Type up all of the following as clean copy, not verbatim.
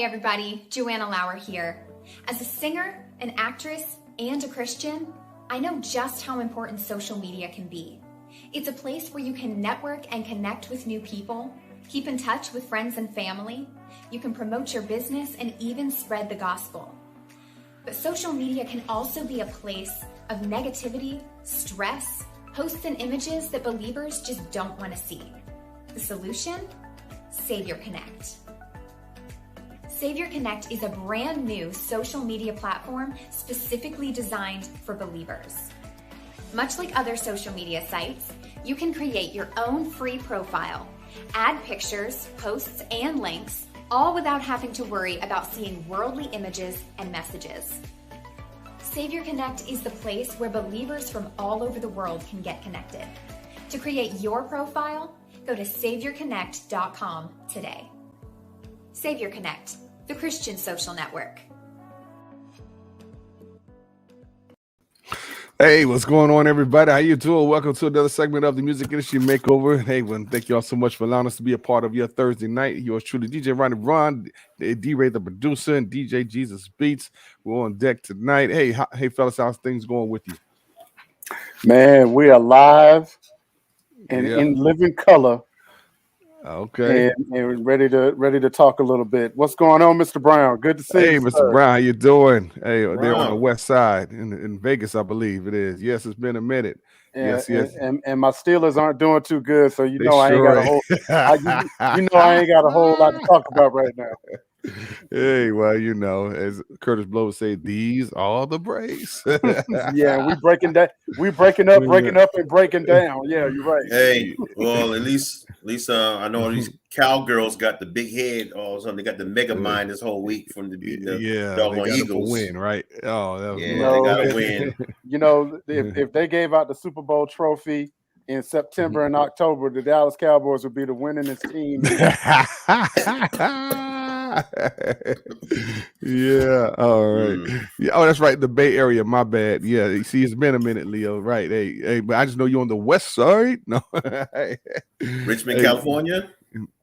Hey everybody, Joanna Lauer here. As a singer, an actress, and a Christian, I know just how important social media can be. It's a place where you can network and connect with new people, keep in touch with friends and family, you can promote your business and even spread the gospel. But social media can also be a place of negativity, stress, posts and images that believers just don't want to see. The solution? Savior Connect. Savior Connect is a brand new social media platform specifically designed for believers. Much like other social media sites, you can create your own free profile, add pictures, posts, and links, all without having to worry about seeing worldly images and messages. Savior Connect is the place where believers from all over the world can get connected. To create your profile, go to SaviorConnect.com today. Savior Connect, the Christian social network. Hey, what's going on, everybody? How you doing? Welcome to another segment of the Music Industry Makeover. Hey, thank you all so much for allowing us to be a part of your Thursday night. Yours truly, DJ Ronnie Ron, D-Ray the producer, and DJ Jesus Beats. We're on deck tonight. Hey, fellas, how's things going with you? Man, we are live and in living color. Okay. And ready to talk a little bit. What's going on, Mr. Brown? Good to see you. Hey, Mr. Brown, how you doing? Hey, they're on the west side in Vegas, I believe it is. Yes, it's been a minute. And, yes. And my Steelers aren't doing too good, so I ain't got a whole I ain't got a whole lot to talk about right now. Hey, well, as Curtis Blow would say, these are the Braves. Yeah, we breaking up, and breaking down. Yeah, you're right. Hey, well, at least I know these cowgirls got the big head or something. They got the mega mind this whole week from the doggone Eagles. Win, right? Oh, they gotta win. If they gave out the Super Bowl trophy in September and October, the Dallas Cowboys would be the winningest team. Yeah. All right. Yeah. Oh, that's right. The Bay Area. My bad. Yeah. See, it's been a minute, Leo. Right. Hey. But I just know you're on the west side. No. Richmond, California.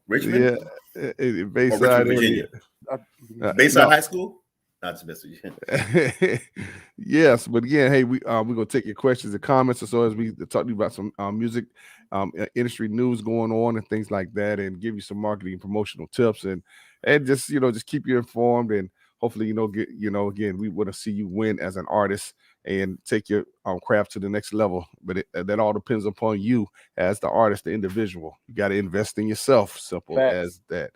Richmond. Yeah. Bayside, Virginia. Bayside High School. Not to Yes, but again, hey, we're gonna take your questions and comments as we talk to you about some music industry news going on and things like that, and give you some marketing and promotional tips, and just just keep you informed, and hopefully again, we want to see you win as an artist and take your craft to the next level. But that all depends upon you as the artist, the individual. You got to invest in yourself. Simple as that.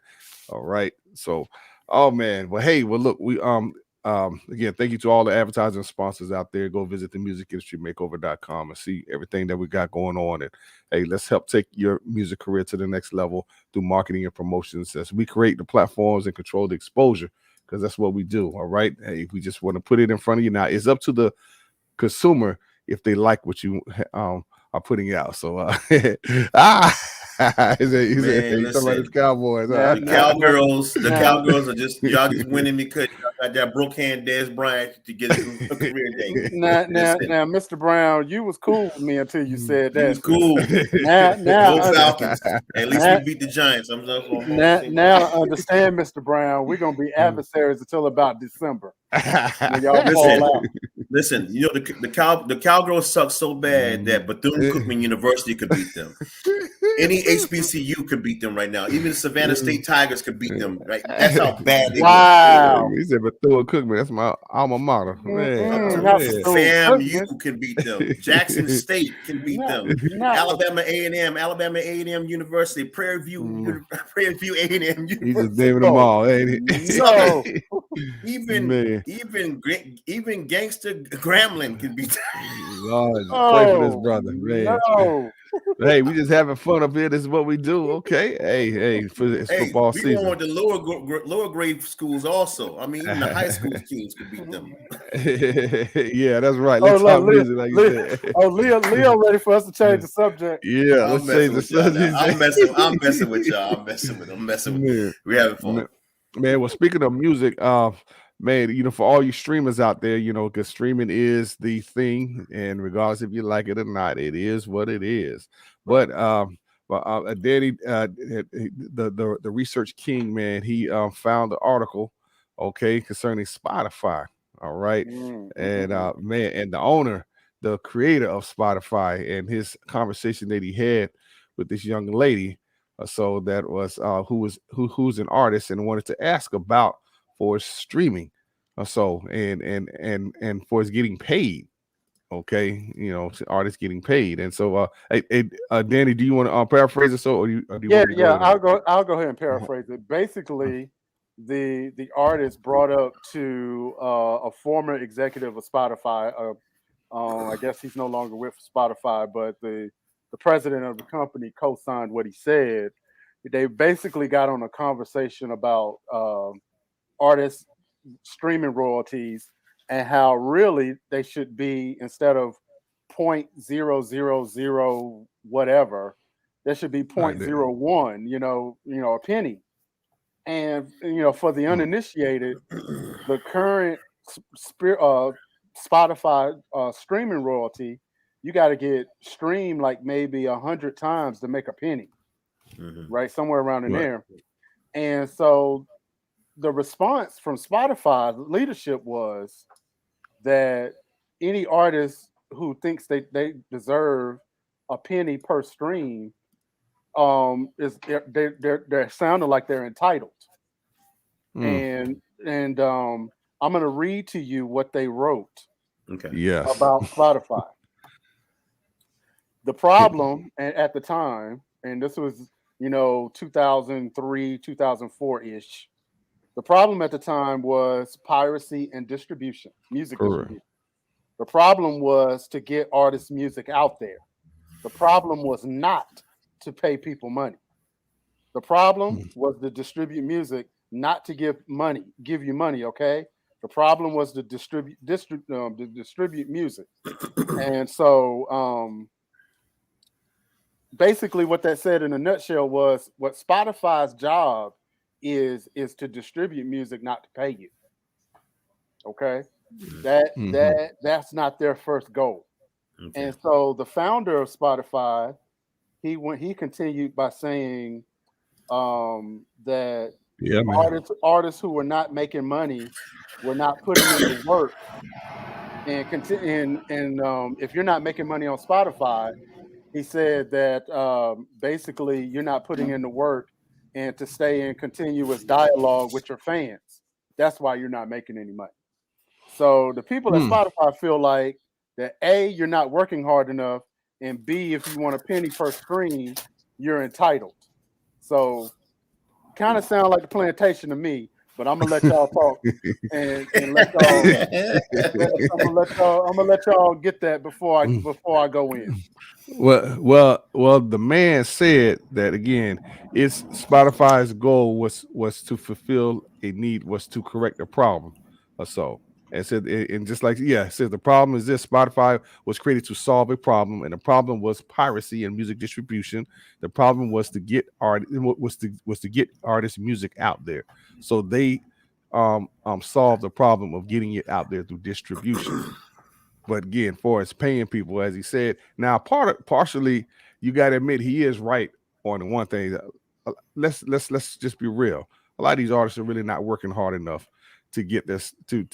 All right. So. Oh man, look, we again, thank you to all the advertising and sponsors out there. Go visit the musicindustrymakeover.com and see everything that we got going on. And hey, let's help take your music career to the next level through marketing and promotions as we create the platforms and control the exposure, because that's what we do. All right. Hey, we just want to put it in front of you. Now it's up to the consumer if they like what you are putting out. So he's talking about his Cowboys. The Cowgirls are just y'all just winning because y'all got that broke hand Dez Bryant to get a career day. Now, Mr. Brown, you was cool with me until you said that. You was cool. Now Falcons. At least we beat the Giants. Now understand, Mr. Brown, we're gonna be adversaries until about December. Listen, the Cowgirls suck so bad that Bethune-Cookman University could beat them. Any HBCU could beat them right now. Even the Savannah State Tigers could beat them. Right? That's how bad they are. He said Bethune-Cookman. That's my alma mater. FAMU can beat them. Jackson State can beat them. Alabama A&M University, Prairie View A&M University. He's just naming them all, ain't he? So, even gangster Grambling can beat them. Lord, pray for this brother, man. No. Hey, we just having fun up here. This is what we do. Okay. Hey, football season. We going to lower grade schools also. I mean, even the high school teams could beat them. Yeah, that's right. Let's talk music, like you said. Leo ready for us to change the subject. Yeah, let's change the subject. I'm messing with y'all. I'm messing with you. We're having fun. Man, well, speaking of music, man, for all you streamers out there, because streaming is the thing, and regardless if you like it or not, it is what it is. But But Danny, the research king, man, he found the article, okay, concerning Spotify. All right, and man, and the owner, the creator of Spotify, and his conversation that he had with this young lady, so that was who's an artist and wanted to ask about for streaming, and for his getting paid. Okay, artists getting paid, and so Danny, do you want to paraphrase it? So, or do you want me to go ahead? I'll go ahead and paraphrase it. Basically, the artist brought up to a former executive of Spotify. I guess he's no longer with Spotify, but the president of the company co-signed what he said. They basically got on a conversation about artists streaming royalties and how really they should be, instead of 0.000 whatever, there should be 0.01, a penny. And for the uninitiated, the current Spotify streaming royalty, you got to get streamed like maybe 100 times to make a penny, right? Somewhere around in there. And so the response from Spotify leadership was that any artist who thinks they deserve a penny per stream they're sounding like they're entitled. And I'm going to read to you what they wrote about Spotify. The problem at the time, and this was 2003, 2004-ish, the problem at the time was piracy and distribution, music distribution. The problem was to get artists' music out there. The problem was not to pay people money. The problem was to distribute music, not to give you money, okay? The problem was to distribute music. And so basically what that said in a nutshell was what Spotify's job is to distribute music, not to pay you. Okay? That's not their first goal. Okay. And so the founder of Spotify, he continued by saying that artists who were not making money were not putting in the work, and if you're not making money on Spotify, he said that basically you're not putting in the work and to stay in continuous dialogue with your fans. That's why you're not making any money. So the people at Spotify feel like that A, you're not working hard enough, and B, if you want a penny per stream, you're entitled. So kind of sound like the plantation to me, but I'm gonna let y'all talk and let y'all. I'm gonna let y'all get that before I go in. Well, the man said that again. It's Spotify's goal was to fulfill a need, was to correct a problem, or so. And said, and just like said the problem is this: Spotify was created to solve a problem, and the problem was piracy and music distribution. The problem was to get get artists' music out there. So they solved the problem of getting it out there through distribution. But again, for as paying people, as he said, now partially, you got to admit he is right on the one thing. Let's just be real. A lot of these artists are really not working hard enough to get this to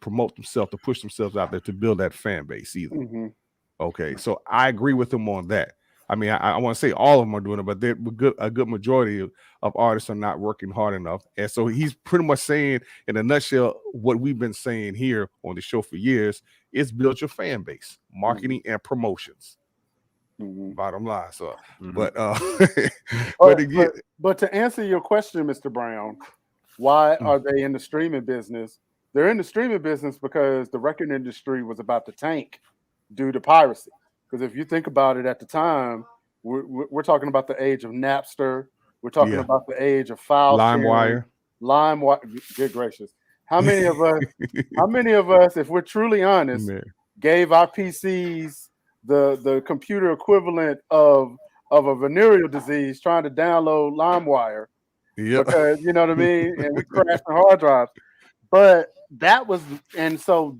promote themselves, to push themselves out there, to build that fan base either. Okay, so I agree with him on that. I mean, I want to say all of them are doing it, but a good majority of artists are not working hard enough. And so he's pretty much saying, in a nutshell, what we've been saying here on the show for years is build your fan base, marketing and promotions. Bottom line. So, but to answer your question, Mr. Brown, why are they in the streaming business? They're in the streaming business because the record industry was about to tank due to piracy. Because if you think about it, at the time, we're talking about the age of Napster. We're talking about the age of file LimeWire. Good gracious! How many of us, if we're truly honest, gave our PCs the computer equivalent of a venereal disease trying to download LimeWire? Because you know what I mean, and we crashed the hard drives. But that was, and so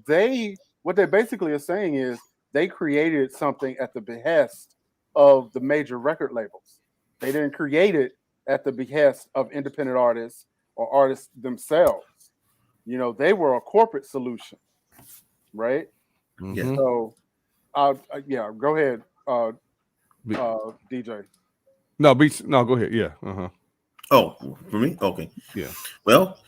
what they basically are saying is they created something at the behest of the major record labels. They didn't create it at the behest of independent artists or artists themselves. You know, they were a corporate solution, right? Mhm. So, yeah, go ahead, DJ. No, beats. No, go ahead. Yeah. Oh, for me? Okay. Yeah. Well,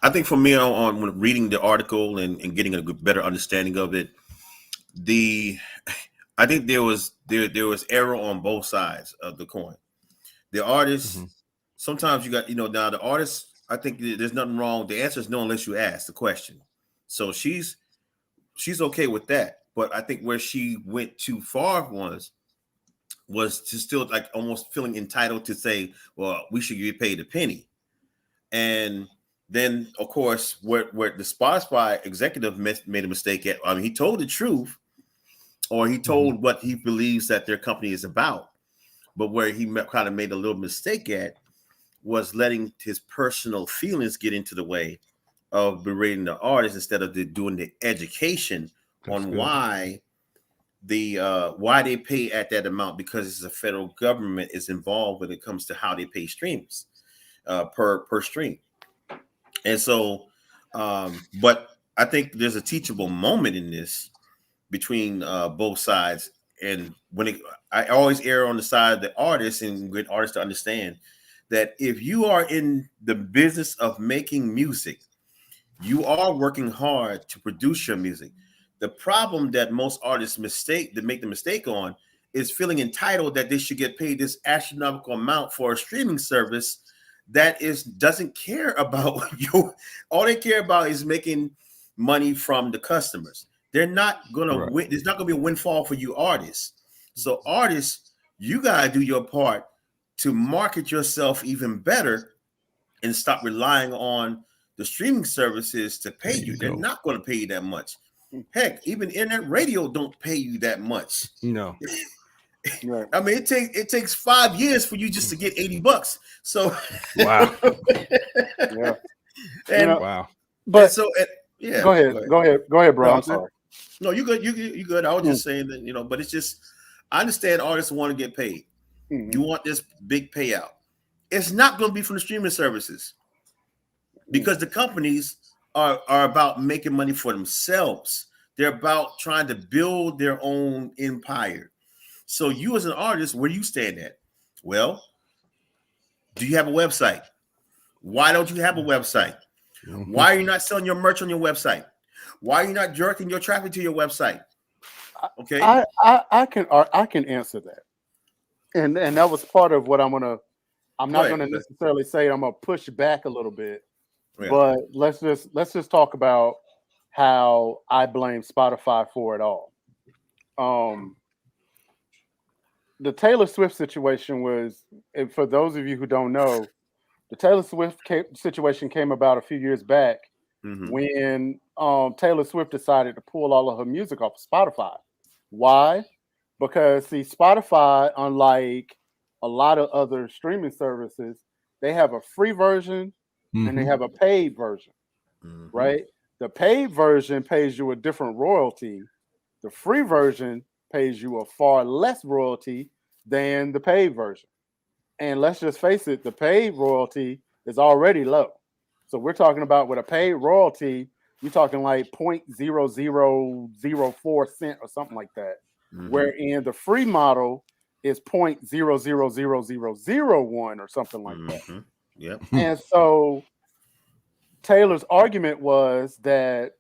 I think for me on when reading the article and getting a better understanding of it, I think there was error on both sides of the coin. The artists, sometimes you got, now the artist, I think there's nothing wrong. The answer is no unless you ask the question. So she's okay with that. But I think where she went too far was to still like almost feeling entitled to say, well, we should get paid a penny. And then, of course, where the Spotify executive made a mistake at, I mean, he told the truth, or he told what he believes that their company is about. But where he kind of made a little mistake at was letting his personal feelings get into the way of berating the artist instead of doing the education on why they pay at that amount, because it's a federal government is involved when it comes to how they pay streams per stream. And so, but I think there's a teachable moment in this between both sides. And I always err on the side of the artist and get artists to understand that if you are in the business of making music, you are working hard to produce your music. The problem that most artists make the mistake on is feeling entitled that they should get paid this astronomical amount for a streaming service that doesn't care about you. All they care about is making money from the customers. They're not gonna win. There's not gonna be a windfall for you artists. So artists, you gotta do your part to market yourself even better and stop relying on the streaming services to pay you. They're not going to pay you that much. Heck, even internet radio don't pay you that much. No. Right. I mean, it takes 5 years for you just to get $80. So wow. Yeah. And wow. But so yeah. Go ahead, bro. No, I'm sorry. No, you good. You good. I was just saying that, but it's just, I understand artists want to get paid. You want this big payout. It's not going to be from the streaming services, because the companies are about making money for themselves. They're about trying to build their own empire. So you as an artist, where do you stand at? Well, do you have a website? Why don't you have a website? Why are you not selling your merch on your website? Why are you not directing your traffic to your website? Okay, I can answer that, and that was part of what I'm not gonna necessarily say I'm gonna push back a little bit, but let's just talk about how I blame Spotify for it all. The Taylor Swift situation was, and for those of you who don't know, the Taylor Swift situation came about a few years back when Taylor Swift decided to pull all of her music off of Spotify. Why? Because see, Spotify, unlike a lot of other streaming services, they have a free version and they have a paid version, right? The paid version pays you a different royalty. The free version pays you a far less royalty than the paid version. And let's just face it, the paid royalty is already low. So we're talking about with a paid royalty, you're talking like 0.0004 cent or something like that. Wherein the free model is 0.000001 or something like that. Yep. And so Taylor's argument was that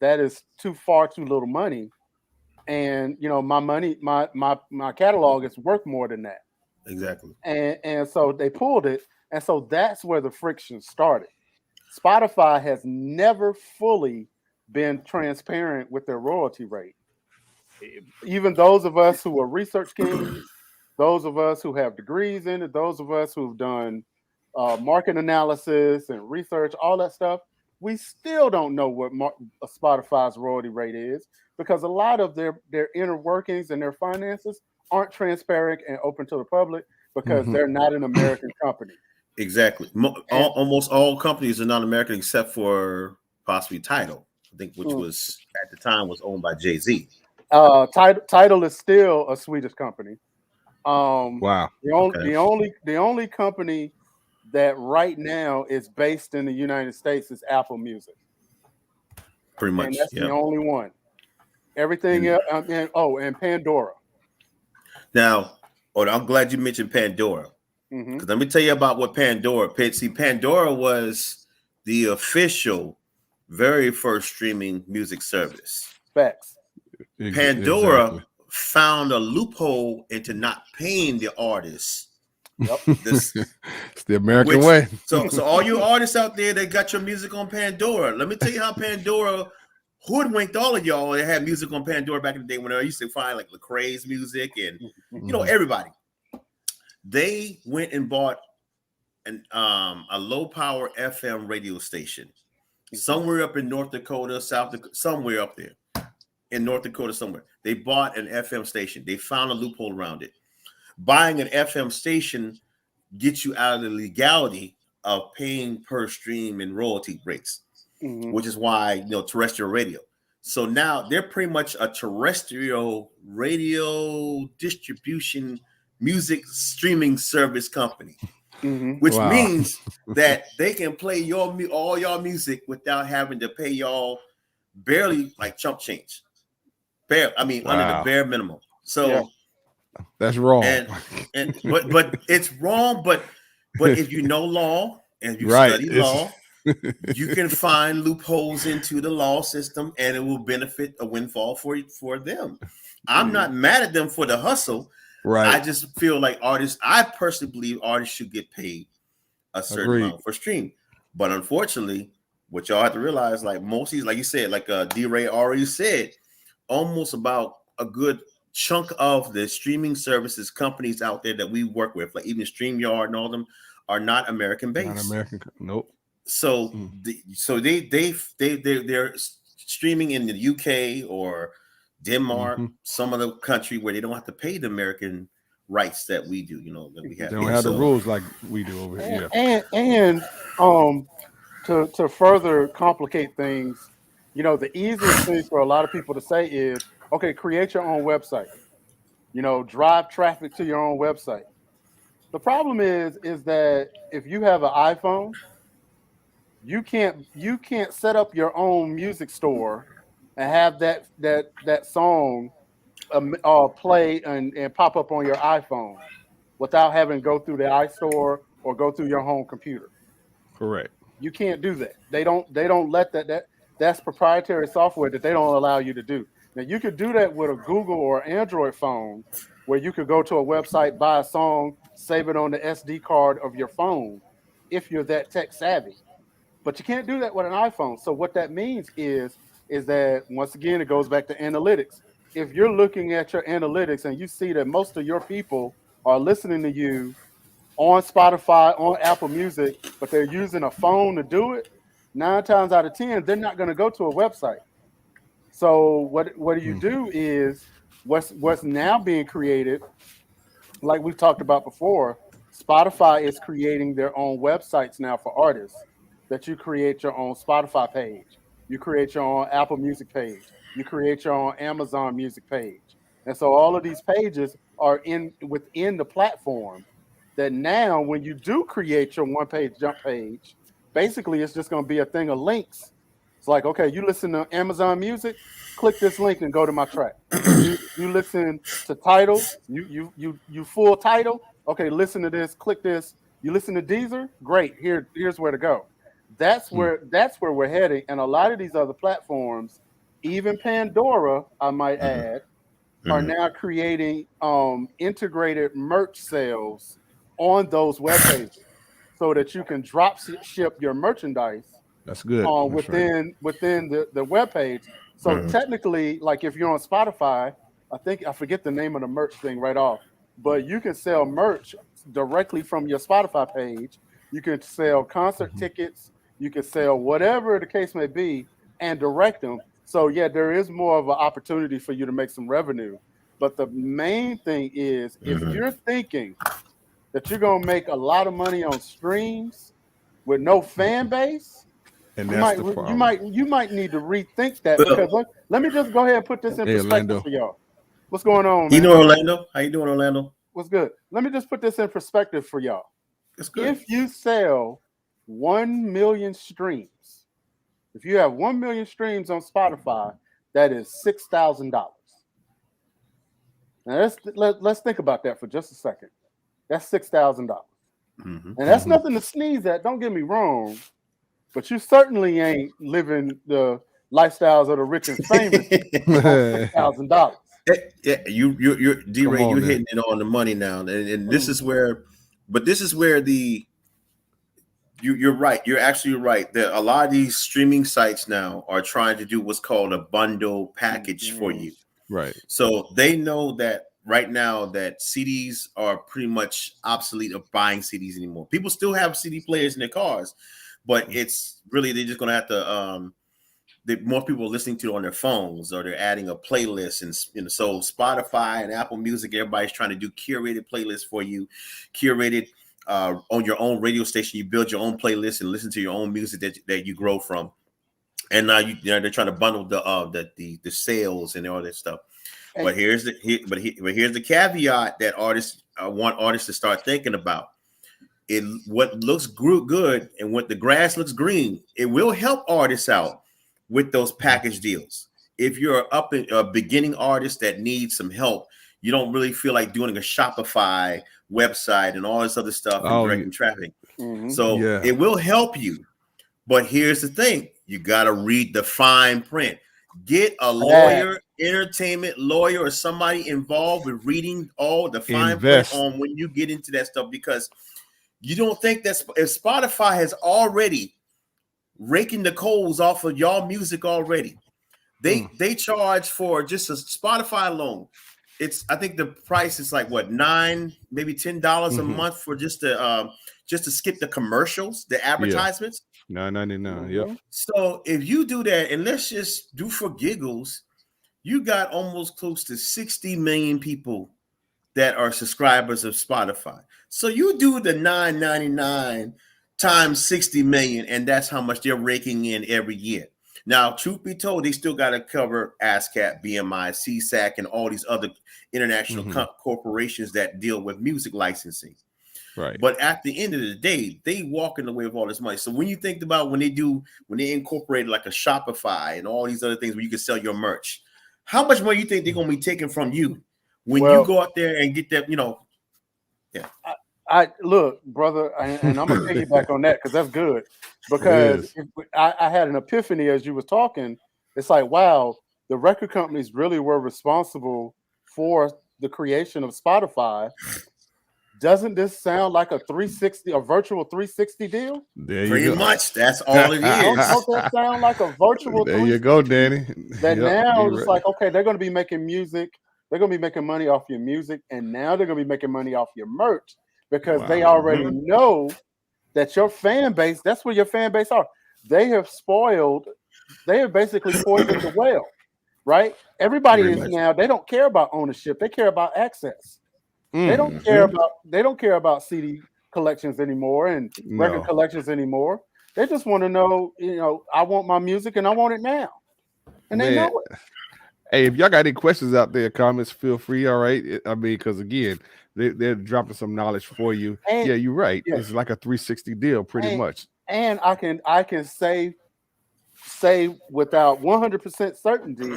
is too little money. And my money, my catalog is worth more than that. Exactly. And so they pulled it. And so that's where the friction started. Spotify has never fully been transparent with their royalty rate. Even those of us who are research kings, those of us who have degrees in it, those of us who've done market analysis and research, all that stuff, we still don't know what Spotify's royalty rate is, because a lot of their inner workings and their finances aren't transparent and open to the public because they're not an American company. Exactly. Almost all companies are not American except for possibly Tidal, I think, which was at the time was owned by Jay-Z. Tidal is still a Swedish company. Wow. The only company that right now is based in the United States is Apple Music. Pretty much. And that's the only one. Everything else, and Pandora. Now, I'm glad you mentioned Pandora. Because let me tell you about what Pandora. See, Pandora was the official, very first streaming music service. Facts. Pandora found a loophole into not paying the artists. Yep. It's the American way. So all you artists out there that got your music on Pandora, let me tell you how Pandora hoodwinked all of y'all that had music on Pandora back in the day when I used to find like Lecrae's music and everybody. They went and bought a low power FM radio station somewhere up in North Dakota, South Dakota, somewhere up there in North Dakota somewhere. They bought an FM station. They found a loophole around it. Buying an FM station gets you out of the legality of paying per stream and royalty rates, which is why, terrestrial radio. So now they're pretty much a terrestrial radio distribution music streaming service company, which means that they can play all y'all music without having to pay y'all barely like chump change. Under the bare minimum. So that's wrong. But it's wrong. But if you know law and you study law, you can find loopholes into the law system, and it will benefit a windfall for them. I'm not mad at them for the hustle. Right. I just feel like I personally believe artists should get paid a certain amount for stream. But unfortunately, what y'all have to realize, like most of these, like you said, like D-Ray already said, almost about a good chunk of the streaming services companies out there that we work with, like even StreamYard and all of them, are not American based. Not American. Nope. So they're streaming in the UK or Denmark, some other country where they don't have to pay the American rights that we do. That we have. They don't have the rules like we do over here. And to further complicate things, the easiest thing for a lot of people to say is, okay, create your own website. Drive traffic to your own website. The problem is that if you have an iPhone, you can't set up your own music store and have that song play and pop up on your iPhone without having to go through the iStore or go through your home computer. Correct. You can't do that. They don't let that's proprietary software that they don't allow you to do. Now you could do that with a Google or Android phone, where you could go to a website, buy a song, save it on the SD card of your phone, if you're that tech savvy. But you can't do that with an iPhone. So what that means is that, once again, it goes back to analytics. If you're looking at your analytics and you see that most of your people are listening to you on Spotify, on Apple Music, but they're using a phone to do it, 9 times out of 10, they're not going to go to a website. So what do you do is what's now being created, like we've talked about before, Spotify is creating their own websites now for artists, that you create your own Spotify page. You create your own Apple Music page. You create your own Amazon Music page. And so all of these pages are within the platform, that now when you do create your one-page jump page, basically it's just going to be a thing of links. It's like, okay, you listen to Amazon Music, click this link and go to my track. You listen to Tidal, you full Tidal, okay, listen to this, click this. You listen to Deezer, great, here's where to go. That's where we're heading. And a lot of these other platforms, even Pandora, I might add, are now creating integrated merch sales on those web pages, so that you can drop ship your merchandise. That's good. Within the web page. So technically, like if you're on Spotify, I forget the name of the merch thing right off, but you can sell merch directly from your Spotify page. You can sell concert tickets. You can sell whatever the case may be and direct them. So yeah, there is more of an opportunity for you to make some revenue. But the main thing is, if you're thinking that you're going to make a lot of money on streams with no fan base, And that's the problem. You might need to rethink that, because let me just go ahead and put this in perspective for y'all. What's going on, man? You know Orlando? How you doing, Orlando? What's good? Let me just put this in perspective for y'all. That's good. If you sell 1 million streams, if you have 1 million streams on Spotify, that is $6,000. Now let's think about that for just a second. That's $6,000, and that's nothing to sneeze at. Don't get me wrong, but you certainly ain't living the lifestyles of the rich and famous on $6,000. Yeah, you're D-Ray, you're hitting it on the money now, and this is where, you're right. You're actually right. That a lot of these streaming sites now are trying to do what's called a bundle package for you. Right. So they know that right now that CDs are pretty much obsolete of buying CDs anymore. People still have CD players in their cars, but it's really, they're just going to have to, more people are listening to it on their phones, or they're adding a playlist. And so Spotify and Apple Music, everybody's trying to do curated playlists for you, curated on your own radio station. You build your own playlist and listen to your own music that you grow from. And now they're trying to bundle the sales and all that stuff. But here's the caveat that artists want artists to start thinking about. What looks good and what the grass looks green, it will help artists out with those package deals. If you're a beginning artist that needs some help, you don't really feel like doing a Shopify website and all this other stuff and directing traffic. So it will help you. But here's the thing. You got to read the fine print. Get a lawyer, entertainment lawyer, or somebody involved with reading all the fine print on when you get into that stuff, because you don't think that if Spotify has already raking the coals off of y'all music already, they charge for just a Spotify alone. I think the price is like what, $9, maybe $10 a month for just to skip the commercials, the advertisements. $9.99. Yep. So if you do that, and let's just do for giggles, you got almost close to 60 million people that are subscribers of Spotify. So you do the $9.99 times 60 million, and that's how much they're raking in every year. Now, truth be told, they still got to cover ASCAP, BMI, CSAC, and all these other international corporations that deal with music licensing. Right. But at the end of the day, they walking away with all this money. So when you think about when they incorporate like a Shopify and all these other things where you can sell your merch, how much money you think they're going to be taking from you when you go out there and get that, Yeah. I look, brother, and I'm gonna piggyback on that because that's good. Because I had an epiphany as you was talking. It's like, wow, the record companies really were responsible for the creation of Spotify. Doesn't this sound like a virtual 360 deal? Pretty much. That's all it is. Don't that sound like a virtual? There you go, Danny. That now it's like, okay, they're going to be making music. They're going to be making money off your music, and now they're going to be making money off your merch because they already know that your fan base. That's where your fan base are. They have basically poisoned the well, right? Everybody now. They don't care about ownership. They care about access. They don't care about CD collections anymore and record collections anymore. They just want to know, I want my music and I want it now. And they know it. Hey, if y'all got any questions out there, comments, feel free. All right. I mean, because again, they're dropping some knowledge for you. And, you're right. Yeah. It's like a 360 deal, pretty much. And I can say without 100% certainty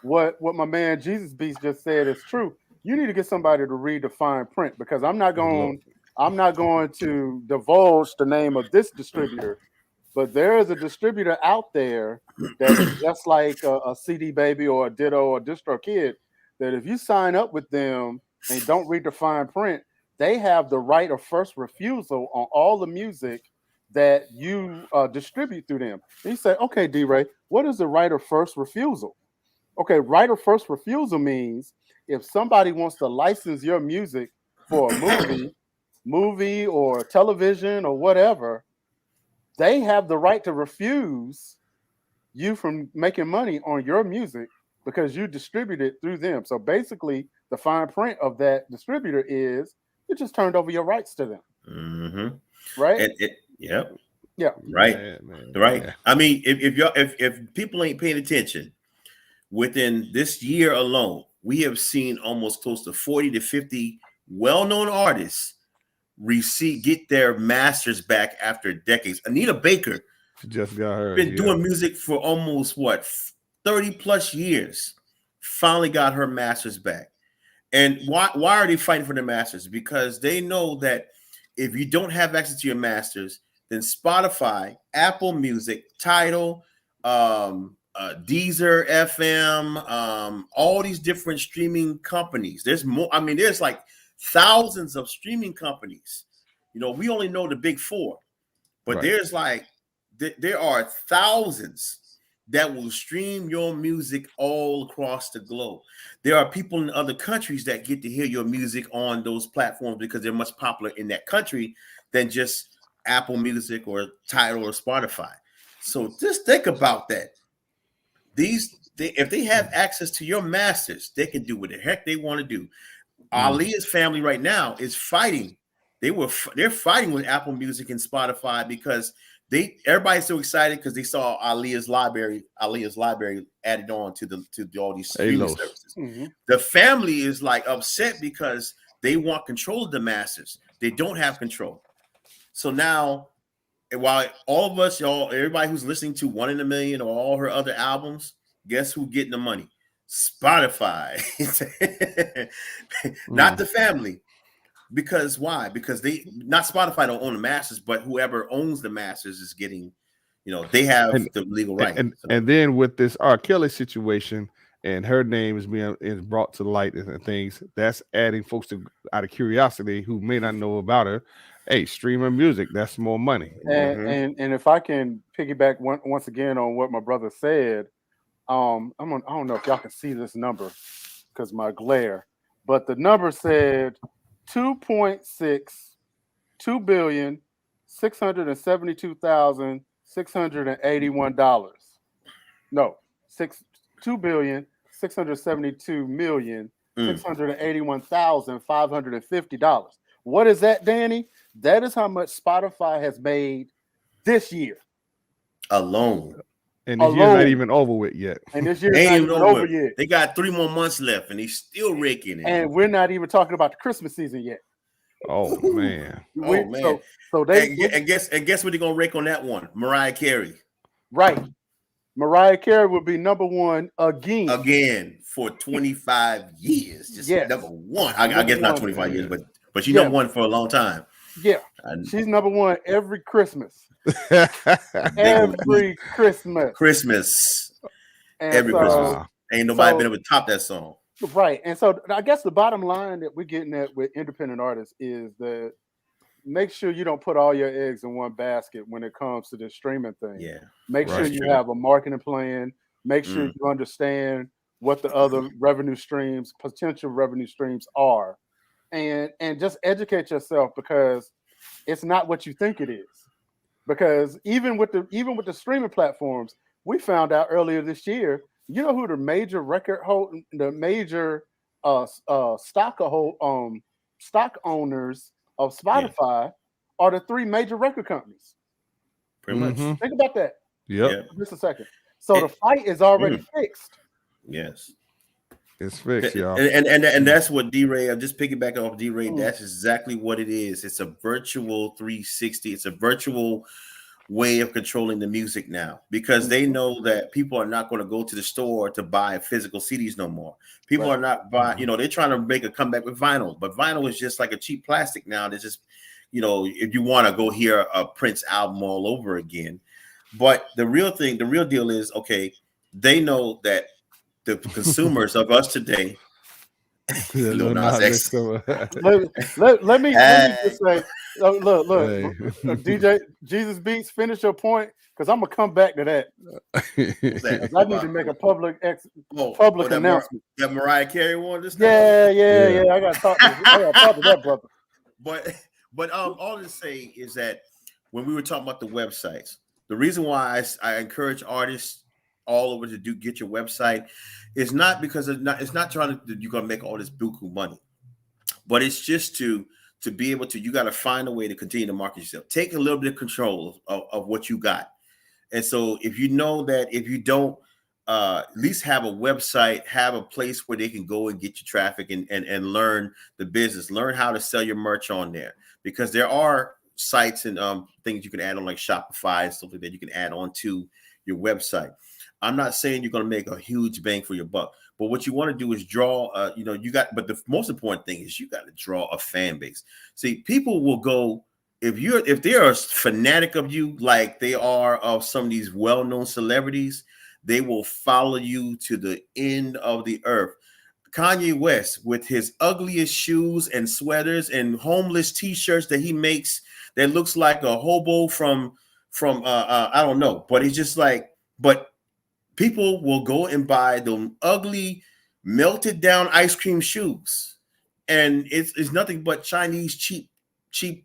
what my man Jesus Beast just said is true. You need to get somebody to read the fine print, because I'm not going to divulge the name of this distributor, but there is a distributor out there that is just like a CD Baby or a Ditto or DistroKid, that if you sign up with them and don't read the fine print, they have the right of first refusal on all the music that you distribute through them. And you say, okay, D-Ray, what is the right of first refusal? Okay, right of first refusal means if somebody wants to license your music for a movie or television or whatever, they have the right to refuse you from making money on your music because you distribute it through them. So basically, the fine print of that distributor is you just turned over your rights to them. Mm-hmm. Right? Yeah. Right. Man. Right. Yeah. I mean, if people ain't paying attention, within this year alone, we have seen almost close to 40 to 50 well-known artists get their masters back after decades. Anita Baker She just got her. been doing music for almost 30 plus years. Finally got her masters back. And why are they fighting for the masters? Because they know that if you don't have access to your masters, then Spotify, Apple Music, Tidal, Deezer, FM, all these different streaming companies. There's more. I mean, there's like thousands of streaming companies. You know, we only know the big four, but Right. there's like there are thousands that will stream your music all across the globe. There are people in other countries that get to hear your music on those platforms because they're much popular in that country than just Apple Music or Tidal or Spotify. So just think about that. If they have access to your masters, they can do what the heck they want to do. Aaliyah's family right now is fighting. They're fighting with Apple Music and Spotify because everybody's so excited because they saw Aaliyah's library added on to all these streaming services. Mm-hmm. The family is like upset because they want control of the masters. They don't have control. So now, while all of us, everybody who's listening to One in a Million or all her other albums, guess who's getting the money? Spotify, not the family. Because why? Because not Spotify don't own the masters, but whoever owns the masters is getting, they have the legal right. And then with this R. Kelly situation and her name is brought to light and things, that's adding folks out of curiosity who may not know about her. Hey, streaming music, that's more money. And if I can piggyback once again on what my brother said, I don't know if y'all can see this number because my glare, but the number said $2,672,681. No, $2,672,681,550. What is that, Danny? That is how much Spotify has made this year alone. And this year's not even over with yet. And this year's not even over yet. They got 3 more months left, and they still raking it. And we're not even talking about the Christmas season yet. Oh man! So guess what they're gonna rake on that one? Mariah Carey. Right. Mariah Carey will be number one again for 25 years. Just number one. I guess not 25 years, but she's number one for a long time. Yeah, she's number one every Christmas. Every Christmas. Every Christmas. Ain't nobody been able to top that song. Right. And so I guess the bottom line that we're getting at with independent artists is that make sure you don't put all your eggs in one basket when it comes to the streaming thing. Yeah. Make sure you have a marketing plan. Make sure you understand what the other potential revenue streams are. And just educate yourself because it's not what you think it is. Because even with the streaming platforms, we found out earlier this year, you know who the major stock owners of Spotify are? The 3 major record companies. Pretty much. Think about that. Yep. Just a second. So the fight is already fixed. Yes. It's fixed, y'all. And that's what D-Ray, I'm just piggybacking off D-Ray. That's exactly what it is. It's a virtual 360. It's a virtual way of controlling the music now because they know that people are not going to go to the store to buy physical CDs no more. People are not buying, they're trying to make a comeback with vinyl, but vinyl is just like a cheap plastic now. There's just, if you want to go hear a Prince album all over again. But the real deal is, okay, they know that the consumers of us today, let me just say, look, DJ Jesus Beats, finish your point because I'm gonna come back to that. I need to make a public announcement. That Mariah Carey one. Yeah. I gotta talk to that brother. But all to say is that when we were talking about the websites, the reason why I encourage artists all over to get your website is not because it's not trying to you're gonna make all this buku money, but it's just to to be able to, you got to find a way to continue to market yourself. Take a little bit of control of what you got. And so if you know that if you don't at least have a website, have a place where they can go and get your traffic and learn the business, learn how to sell your merch on there, because there are sites and things you can add on like Shopify and stuff like that you can add on to your website. I'm not saying you're going to make a huge bang for your buck, but what you want to do is draw, but the most important thing is you got to draw a fan base. See, people will go, if they're a fanatic of you, like they are of some of these well-known celebrities, they will follow you to the end of the earth. Kanye West, with his ugliest shoes and sweaters and homeless t-shirts that he makes that looks like a hobo from I don't know, but it's just like, but people will go and buy the ugly melted down ice cream shoes, and it's nothing but Chinese cheap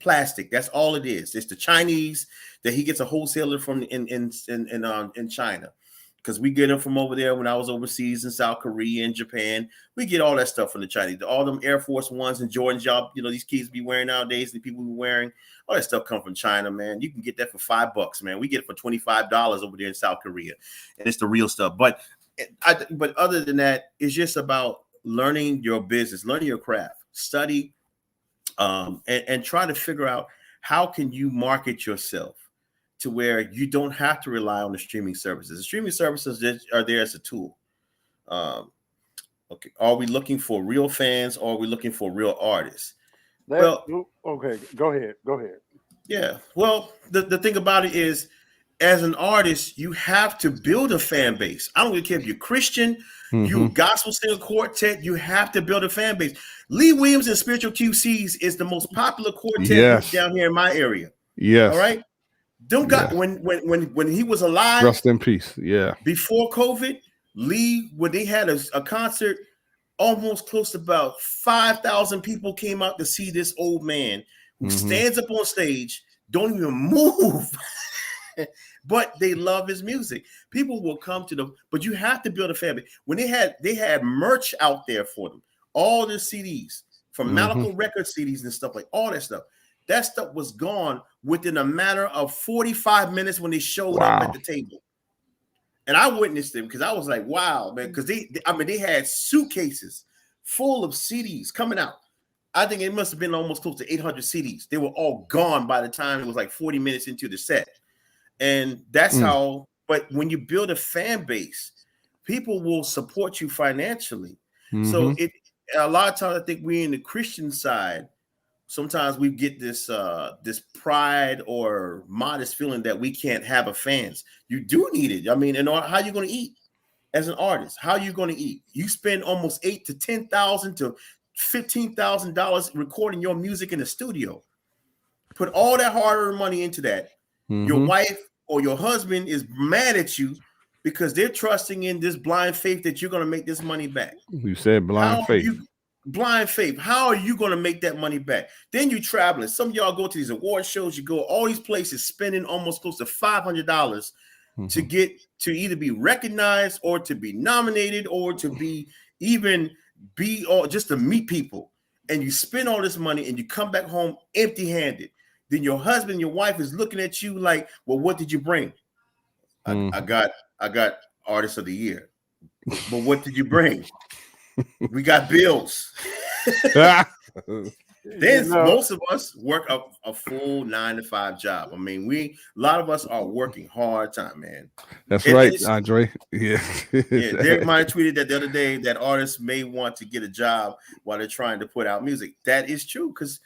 plastic. That's all it is. It's the Chinese that he gets a wholesaler from in China, because we get them from over there. When I was overseas in South Korea and Japan, we get all that stuff from the Chinese. All them Air Force Ones and Jordan job, these kids be wearing nowadays, the people be wearing, all that stuff come from China, man. You can get that for $5, man. We get it for $25 over there in South Korea, and it's the real stuff. But other than that, it's just about learning your business, learning your craft, study, and try to figure out how can you market yourself to where you don't have to rely on the streaming services. The streaming services are there as a tool. Okay, are we looking for real fans, or are we looking for real artists? Okay, go ahead. Yeah. Well, the thing about it is, as an artist, you have to build a fan base. I don't really care if you're Christian, you gospel singer quartet, you have to build a fan base. Lee Williams and Spiritual QCs is the most popular quartet down here in my area. Yes. All right. When he was alive, rest in peace. Yeah. Before COVID, Lee, when they had a concert, almost close to about 5,000 people came out to see this old man who stands up on stage, don't even move, but they love his music. People will come to them, but you have to build a fan base. When they had merch out there for them, all the CDs from Malaco Record CDs and stuff, like all that stuff. That stuff was gone within a matter of 45 minutes when they showed up at the table. And I witnessed them because I was like, wow, man, because they had suitcases full of CDs coming out. I think it must have been almost close to 800 CDs. They were all gone by the time it was like 40 minutes into the set. And that's how, but when you build a fan base, people will support you financially. So a lot of times I think we're in the Christian side. Sometimes we get this pride or modest feeling that we can't have a fans. You do need it. I mean, how are you going to eat as an artist? How are you going to eat? You spend almost $8,000 to $10,000 to $15,000 recording your music in the studio. Put all that hard-earned money into that. Your wife or your husband is mad at you because they're trusting in this blind faith that you're going to make this money back. You said blind faith. Blind faith. How are you going to make that money back? Then you traveling. Some of y'all go to these award shows. You go all these places, spending almost close to $500 to get to either be recognized or to be nominated or to be or just to meet people. And you spend all this money and you come back home empty-handed. Then your husband, your wife is looking at you like, well, what did you bring? I got Artist of the Year. But what did you bring? We got bills. Then most of us work a full 9-to-5 job. I mean, a lot of us are working hard time, man. That's right, Andre. Yeah. Derek Meyer tweeted that the other day that artists may want to get a job while they're trying to put out music. That is true, because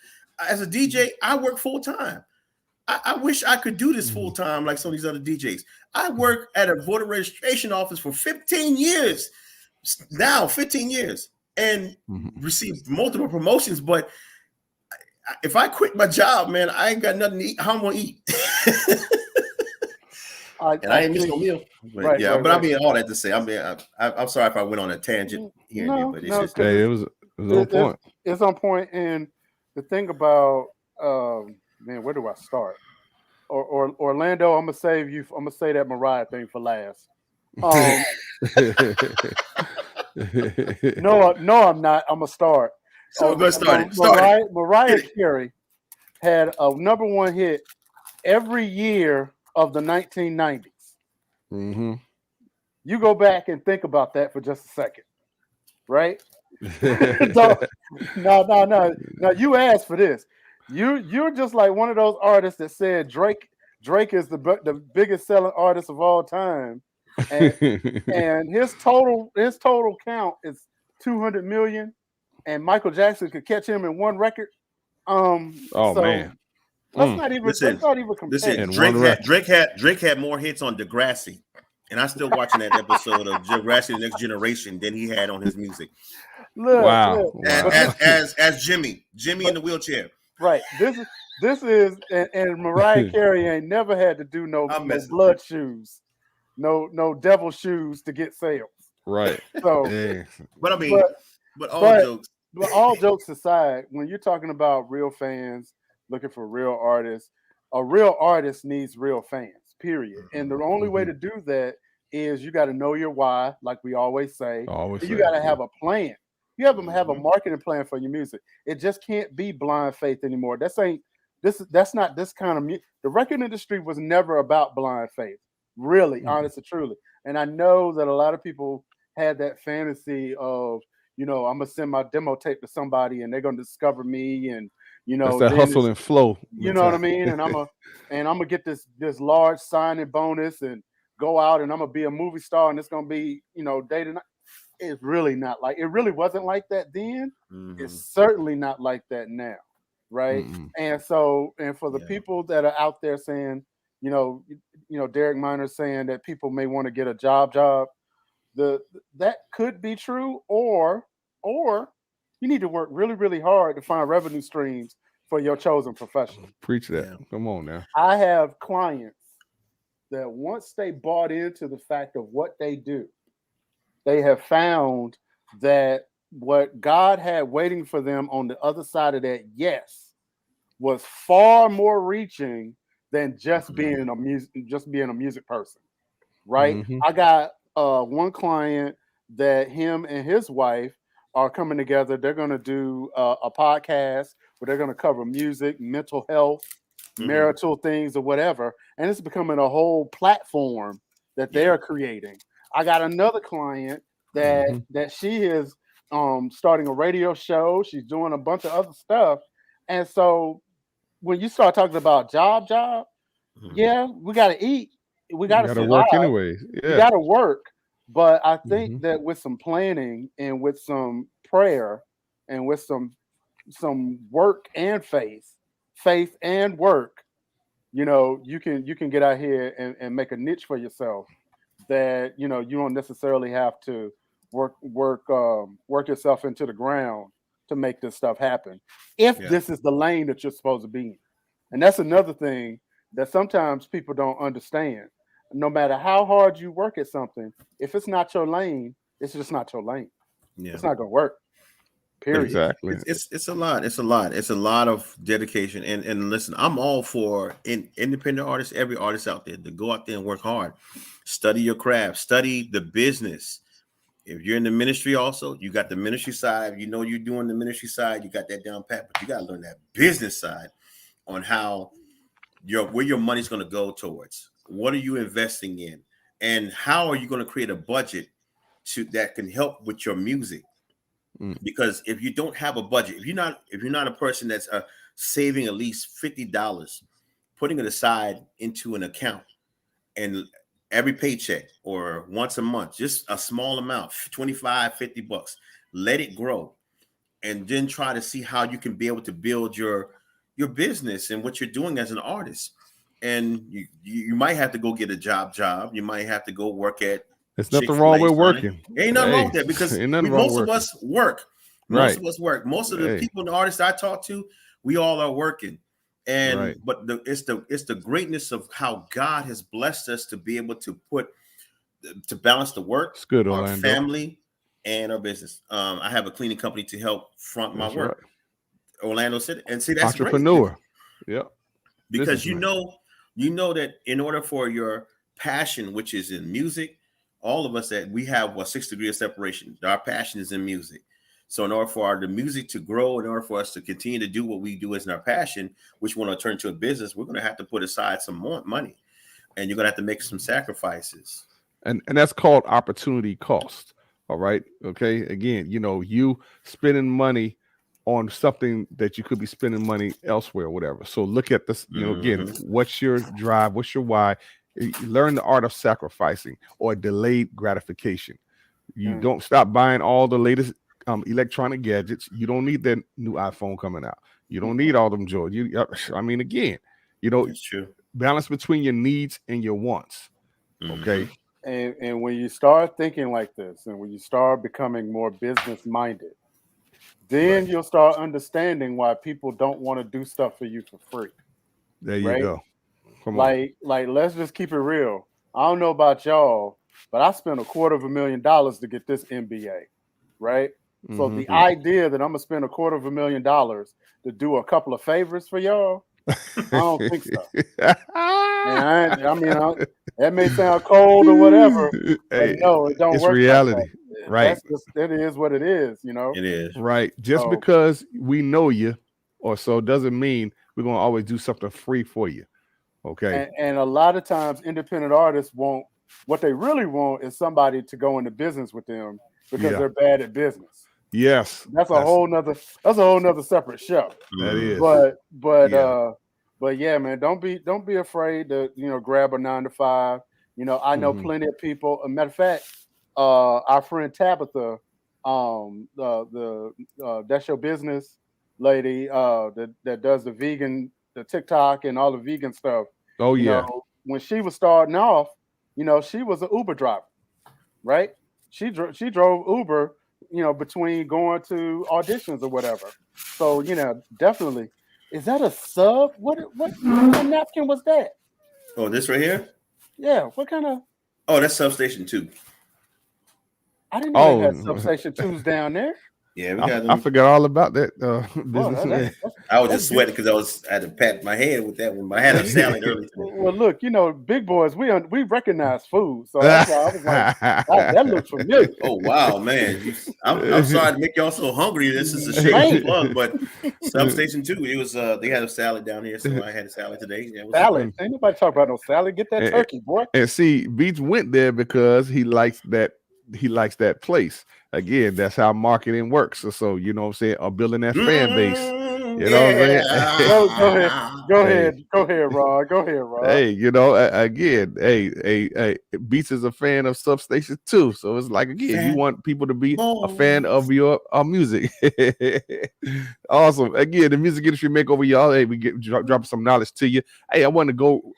as a DJ, I work full time. I wish I could do this full time like some of these other DJs. I work at a voter registration office for 15 years. Now 15 years and received multiple promotions, but if I quit my job, man, I ain't got nothing to eat. How am I gonna eat? I ain't missing no meal. But I mean, all that to say, I'm sorry if I went on a tangent here and there, but it's just it was on point. It's on point. And the thing about man, where do I start? Or Orlando, I'm gonna save you. I'm gonna say that Mariah thing for last. No, I'm not. I'm gonna start. So go start it. Mariah Carey had a #1 hit every year of the 1990s. Mm-hmm. You go back and think about that for just a second, right? No. You asked for this. You're just like one of those artists that said Drake is the biggest selling artist of all time, and his total count is 200 million, and Michael Jackson could catch him in one record. Man. Let's not even compare. Listen, Drake had more hits on Degrassi, and I'm still watching that episode of Degrassi: The Next Generation than he had on his music. Look. As Jimmy in the wheelchair. Right. This is and Mariah Carey ain't never had to do no blood shoes, no devil shoes to get sales. Right. So, but I mean, but all jokes aside, when you're talking about real fans looking for real artists, a real artist needs real fans, period. And the only way to do that is you got to know your why, like we always say. You got to have a plan. You have to have a marketing plan for your music. It just can't be blind faith anymore. That's not this kind of music. The record industry was never about blind faith, really, honestly, truly. And I know that a lot of people had that fantasy of, I'm gonna send my demo tape to somebody and they're gonna discover me, and that's that hustle and flow. You know what I mean? And I'm gonna get this large signing bonus and go out and I'm gonna be a movie star and it's gonna be day to night. It's really not like it. Really wasn't like that then. It's certainly not like that now, right? And so, and for the people that are out there saying, Derek Minor saying that people may want to get a job, that could be true, or you need to work really, really hard to find revenue streams for your chosen profession. Preach that. Come on now. I have clients that once they bought into the fact of what they do, they have found that what God had waiting for them on the other side of that yes was far more reaching than just being a music person, right? I got one client that him and his wife are coming together. They're going to do a podcast where they're going to cover music, mental health, marital things, or whatever, and it's becoming a whole platform that they're creating. I got another client that she is starting a radio show. She's doing a bunch of other stuff. And so when you start talking about job, we got to eat. We got to work anyways. We got to work. But I think that with some planning and with some prayer and with some work and faith and work, you can get out here and make a niche for yourself that you don't necessarily have to work yourself into the ground to make this stuff happen if this is the lane that you're supposed to be in. And that's another thing that sometimes people don't understand. No matter how hard you work at something, if it's not your lane, it's just not your lane. It's not gonna work. Period. Exactly. It's a lot. It's a lot of dedication. And listen, I'm all for independent artists, every artist out there, to go out there and work hard. Study your craft, study the business. If you're in the ministry also, you got the ministry side. You're doing the ministry side, you got that down pat, but you got to learn that business side on how where your money's going to go towards. What are you investing in? And how are you going to create a budget that can help with your music? Because if you don't have a budget, if you're not a person that's saving at least $50, putting it aside into an account, and every paycheck or once a month, just a small amount, $25-$50, let it grow, and then try to see how you can be able to build your business and what you're doing as an artist. And you might have to go get a job. You might have to go work at. There's nothing wrong with working. Ain't nothing wrong with that, because most of us work. Most of us work. Most of the people, the artists I talk to, we all are working. And but it's the greatness of how God has blessed us to be able to balance the work, it's good, our family, and our business. I have a cleaning company to help front my work. Orlando City, and see, that's entrepreneur. Great. Because you know that in order for your passion, which is in music, all of us that we have 6 degrees of separation. Our passion is in music. So in order for the music to grow, in order for us to continue to do what we do as our passion, which we want to turn to a business, we're going to have to put aside some more money, and you're going to have to make some sacrifices. And that's called opportunity cost. All right. Okay. Again, you spending money on something that you could be spending money elsewhere or whatever. So look at this, again, what's your drive? What's your why? Learn the art of sacrificing or delayed gratification. You don't stop buying all the latest electronic gadgets. You don't need that new iPhone coming out. You don't need all them joy. Again, That's true. Balance between your needs and your wants. Okay. And when you start thinking like this, and when you start becoming more business minded, then you'll start understanding why people don't want to do stuff for you for free. There you go. Come on. Like, let's just keep it real. I don't know about y'all, but I spent $250,000 to get this MBA, right? So the idea that I'm gonna spend $250,000 to do a couple of favors for y'all, I don't think so. That may sound cold or whatever, but no, it don't work. It's reality, like right? It is what it is, It is. Right. Just because we know you or so doesn't mean we're going to always do something free for you. Okay. And a lot of times independent artists what they really want is somebody to go into business with them because they're bad at business. Yes. That's a whole nother separate show. That is. But yeah, man, don't be afraid to, grab a 9-to-5. I know plenty of people. A matter of fact, our friend Tabitha, that's your business lady, that does the TikTok and all the vegan stuff. Oh yeah. When she was starting off, she was an Uber driver, right? She drove Uber, between going to auditions or whatever. So definitely. Is that a sub? What napkin was that? Oh, this right here? Yeah. What kind of? Oh, that's Substation 2. I didn't know they had Substation 2s down there. Yeah, we got them. I forgot all about that business. I was just sweating because I had to pat my head with that one. I had a salad earlier today. Well, look, big boys, we recognize food, so that's why I was like, that looks familiar. Oh wow, man! I'm sorry to make y'all so hungry. This is a shameless plug, but Substation 2, it was they had a salad down here, so I had a salad today. Yeah, salad? Ain't nobody talk about no salad. Get that turkey, boy. And see, Beats went there because he likes that place. Again, that's how marketing works. So you know what I'm saying? Or building that fan base. You know what I'm saying? Go ahead, Rod. Hey, again, Beats is a fan of Substation 2. So it's like, again, you want people to be a fan of your music. Awesome. Again, the music industry makeover, y'all. Hey, we drop some knowledge to you. Hey, I want to go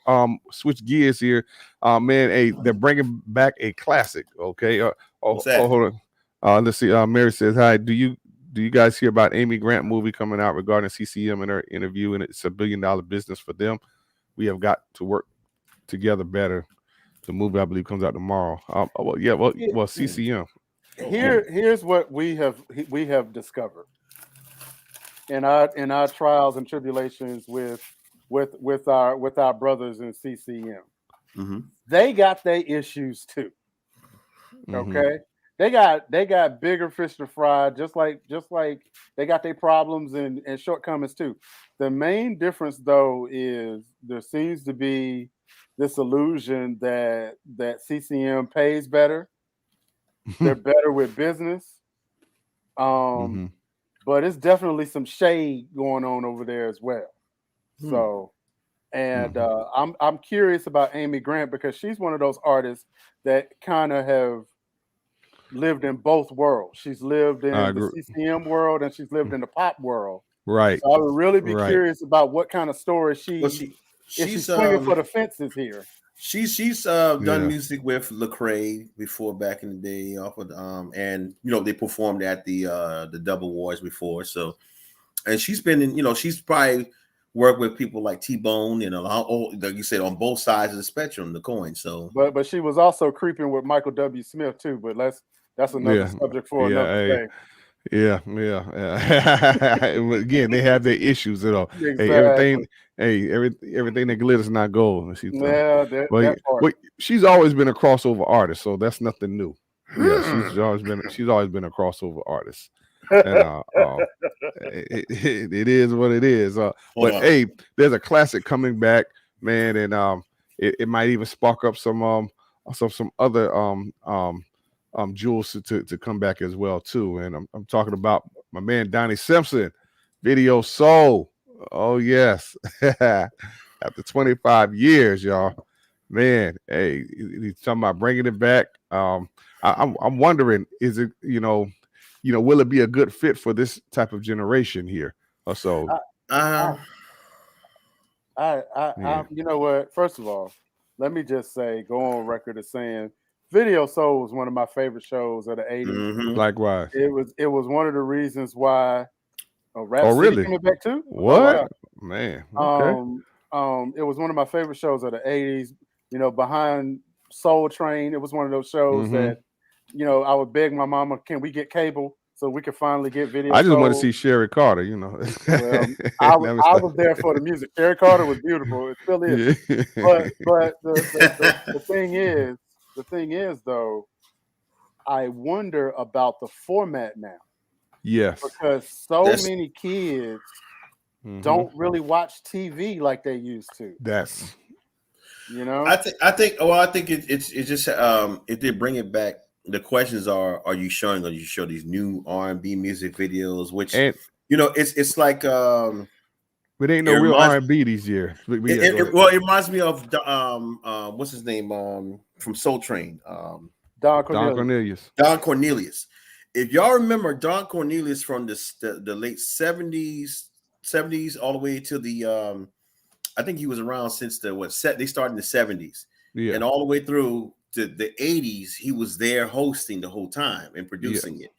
switch gears here. Man, hey, they're bringing back a classic. Okay. What's that? Hold on. Let's see. Mary says, hi. Do you guys hear about Amy Grant movie coming out regarding CCM and her interview? And it's $1 billion business for them. We have got to work together better. The movie, I believe, comes out tomorrow. CCM. Here's what we have discovered in our trials and tribulations with our brothers in CCM. Mm-hmm. They got their issues too. Okay. They got bigger fish to fry, just like they got their problems and shortcomings too. The main difference, though, is there seems to be this illusion that CCM pays better. They're better with business. But it's definitely some shade going on over there as well. So, and I'm curious about Amy Grant because she's one of those artists that kind of have lived in both worlds. She's lived in the CCM world and she's lived in the pop world. Right. So I would really be curious about what kind of story she's swinging for the fences here. She's done music with Lecrae before back in the day, off of and they performed at the Double Wars before. So, and she's been in, she's probably worked with people like T-Bone and like you said, on both sides of the spectrum, the coin. So, but she was also creeping with Michael W. Smith too. But that's another subject for another day. Yeah. Again, they have their issues, Exactly. Everything that glitters not gold. But she's always been a crossover artist, so that's nothing new. Yeah, she's always been a crossover artist. And it is what it is. But hey, there's a classic coming back, man, and it might even spark up some other jewels to come back as well too. And I'm talking about my man Donnie Simpson, Video Soul. Oh yes, after 25 years, y'all. Man, hey, he's talking about bringing it back. I'm wondering, is it will it be a good fit for this type of generation here? Or so. You know what? First of all, let me just say, go on record as saying, Video Soul was one of my favorite shows of the 80s. Mm-hmm. Likewise, it was one of the reasons why. Rap City really? Coming back too? What? Oh, wow. Man? Okay. It was one of my favorite shows of the 80s. You know, behind Soul Train, it was one of those shows that, I would beg my mama, can we get cable so we could finally get Video I just Soul? want to see Sherry Carter, Well, I was there for the music. Sherry Carter was beautiful. It still is. Yeah. But the thing is though, I wonder about the format now. Yes. Because many kids don't really watch TV like they used to. That's I think it's just if they bring it back, the questions are you showing these new R&B music videos, which it's like but ain't no real R&B these years. It reminds me of what's his name from Soul Train, Don Cornelius. Don Cornelius. If y'all remember Don Cornelius from the late 70s all the way to the I think he was around since they started in the 70s. Yeah. And all the way through to the 80s, he was there hosting the whole time and producing it.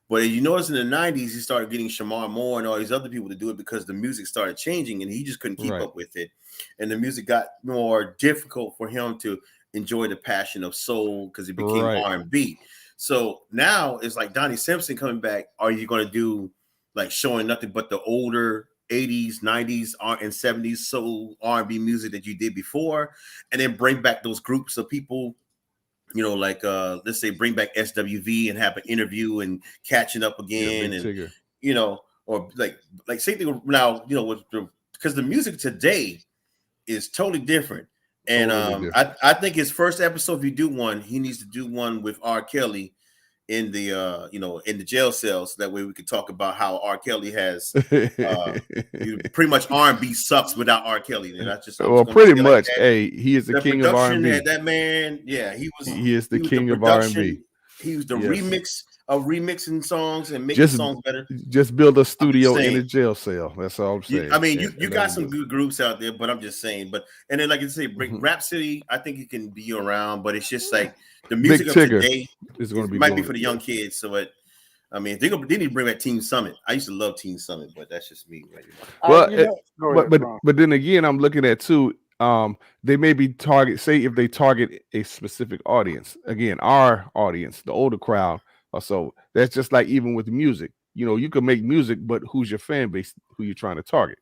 But you notice in the 90s, he started getting Shamar Moore and all these other people to do it because the music started changing and he just couldn't keep up with it. And the music got more difficult for him to enjoy the passion of soul because it became R&B. So now it's like Donnie Simpson coming back. Are you going to do like showing nothing but the older 80s, 90s, and 70s soul R&B music that you did before, and then bring back those groups of people, like let's say bring back SWV and have an interview and catching up again, or like same thing now, because the music today is totally different. And I think his first episode, if you do one, he needs to do one with R. Kelly in the in the jail cells. That way we could talk about how R. Kelly has pretty much R&B sucks without R. Kelly. And that's just pretty much. Like, hey, he is the king of R&B. That man, he is the king of R&B. He was the remix of remixing songs and making songs better. Just build a studio in a jail cell. That's all I'm saying. I mean, you got some good groups out there, but I'm just saying. And then, like you say, Rap City, I think it can be around, but it's just like the music of today is going to be might be for the young kids. So they need to bring back Teen Summit. I used to love Teen Summit, but that's just me. Well, but then again, I'm looking at too. They may be if they target a specific audience. Again, our audience, the older crowd. So that's just like even with music, you can make music, but who's your fan base? Who you're trying to target?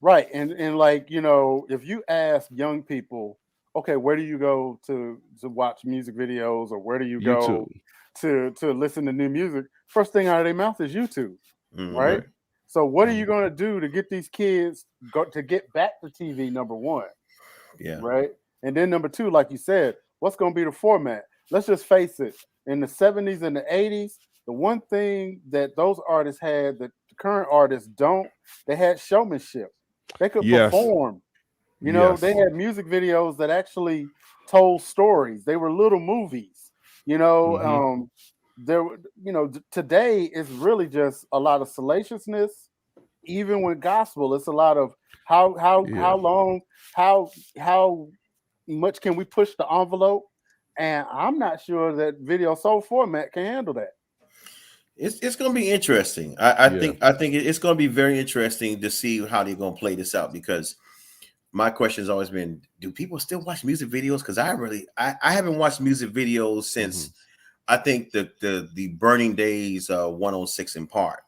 Right, and like if you ask young people, okay, where do you go to watch music videos, or where do you go to listen to new music? First thing out of their mouth is YouTube, right? So what are you going to do to get these kids to get back to TV? Number one, right, and then number two, like you said, what's going to be the format? Let's just face it. In the 70s and the 80s, the one thing that those artists had that the current artists don't, they had showmanship. They could perform. They had music videos that actually told stories. They were little movies. Today is really just a lot of salaciousness. Even with gospel, it's a lot of how long, how much can we push the envelope? And I'm not sure that Video Soul format can handle that. It's going to be interesting. I think it's going to be very interesting to see how they're going to play this out, because my question has always been, do people still watch music videos? Because I haven't watched music videos since I think the Burning Days 106 in Park.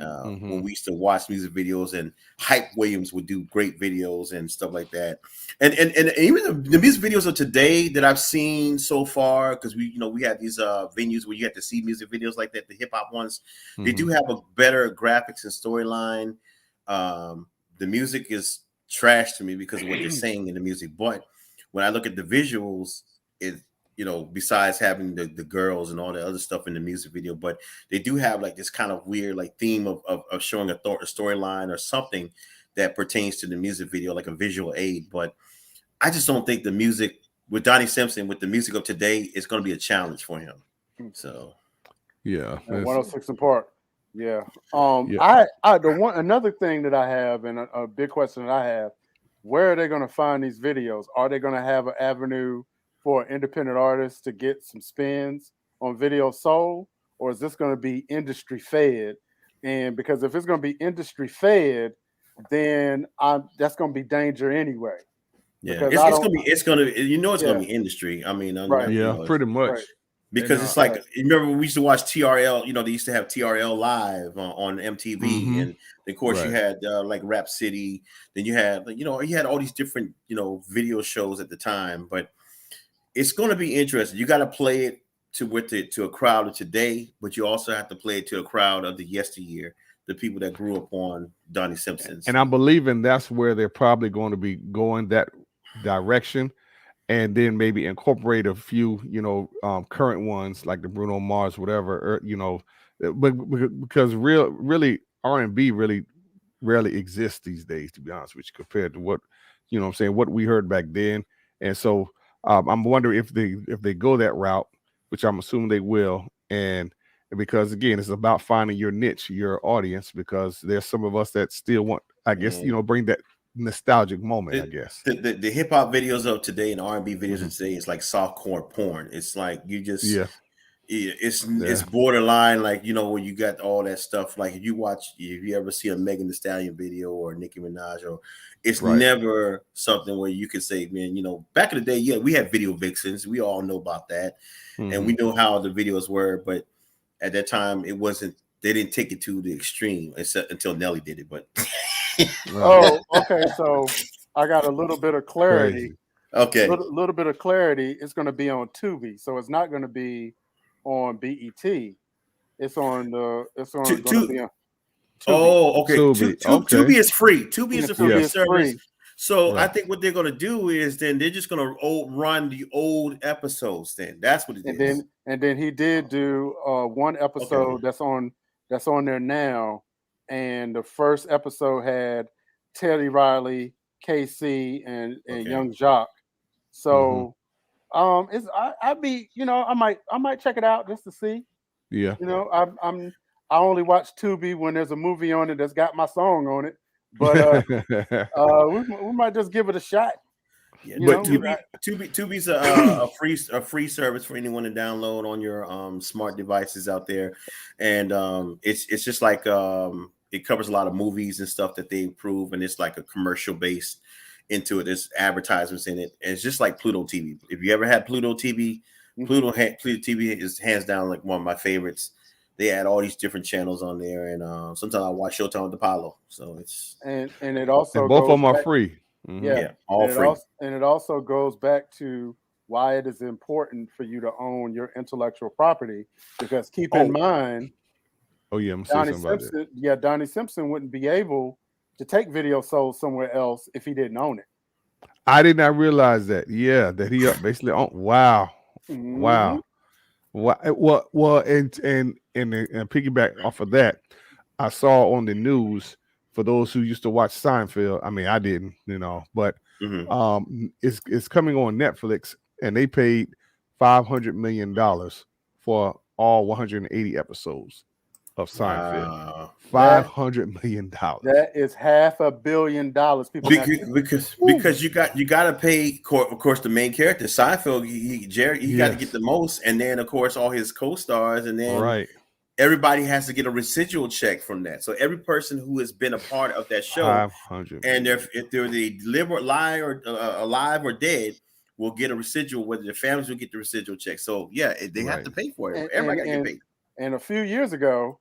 when we used to watch music videos, and Hype Williams would do great videos and stuff like that. And even the music videos of today that I've seen so far, because we had these venues where you had to see music videos like that, the hip hop ones, they do have a better graphics and storyline. The music is trash to me because of what they're saying in the music, but when I look at the visuals, besides having the girls and all the other stuff in the music video, but they do have like this kind of weird like theme of showing a storyline or something that pertains to the music video, like a visual aid. But I just don't think the music with Donnie Simpson, with the music of today, is going to be a challenge for him. So yeah, 106 in Park. Yeah. Yeah. Another thing that I have, and a big question that I have, where are they going to find these videos? Are they going to have an avenue for independent artists to get some spins on Video Soul, or is this going to be industry fed? And because if it's going to be industry fed, then that's going to be danger anyway. Yeah, it's going to be industry. I mean, pretty much. Right. Because it's like, remember when we used to watch TRL, they used to have TRL live on MTV. And of course you had like Rap City, then you had, you had all these different, video shows at the time, but it's going to be interesting. You got to play it to a crowd of today, but you also have to play it to a crowd of the yesteryear, the people that grew up on Donnie Simpson's. And I'm believing that's where they're probably going to be going that direction. And then maybe incorporate a few, current ones like the Bruno Mars, whatever, but because really R&B really rarely exists these days, to be honest with you, compared to what, what we heard back then. And so I'm wondering if they go that route, which I'm assuming they will. And because again, it's about finding your niche, your audience, because there's some of us that still want, I guess, bring that nostalgic moment. I guess the hip hop videos of today and R&B videos of today is like softcore porn. It's like you just it's borderline, like where you got all that stuff. Like if you ever see a Megan Thee Stallion video or Nicki Minaj, or it's never something where you can say, man, back in the day, we had video vixens. We all know about that, and we know how the videos were. But at that time, it wasn't. They didn't take it to the extreme until Nelly did it. But okay. So I got a little bit of clarity. Crazy. Okay, a little bit of clarity. It's going to be on Tubi, so it's not going to be on BET. It's on the. It's on. Tubi. Oh, okay. Tubi is free. Tubi is a free service. Free. So I think what they're going to do is then they're just going to run the old episodes. Then that's what it is. And then he did do one episode that's on there now, and the first episode had Teddy Riley, KC, and Young Jock. So it's I might check it out just to see. Yeah. I only watch Tubi when there's a movie on it that's got my song on it. But we might just give it a shot. Yeah, but Tubi's a free service for anyone to download on your smart devices out there, and it's just like it covers a lot of movies and stuff that they approve, and it's like a commercial based into it. There's advertisements in it, and it's just like Pluto TV. If you ever had Pluto TV, Pluto TV is hands down like one of my favorites. They add all these different channels on there, and sometimes I watch Showtime with Apollo. So it's and it also and both of them are free. Yeah, all free. And it also goes back to why it is important for you to own your intellectual property, because keep in mind, Donnie Simpson wouldn't be able to take Video Soul somewhere else if he didn't own it. I did not realize that. Yeah, that he basically owned. Wow. Wow. Well, and piggyback off of that, I saw on the news, for those who used to watch Seinfeld. I mean, I didn't, but it's coming on Netflix, and they paid $500 million for all 180 episodes of Seinfeld. Wow. $500 million. That is $500 million. Because you got to pay, of course, the main character Seinfeld. Jerry, he got to get the most, and then of course all his co-stars, and then everybody has to get a residual check from that. So every person who has been a part of that show, 500, and if they're alive or dead, will get a residual. Whether their families will get the residual check. So they have to pay for it. Everybody got to get paid. And a few years ago,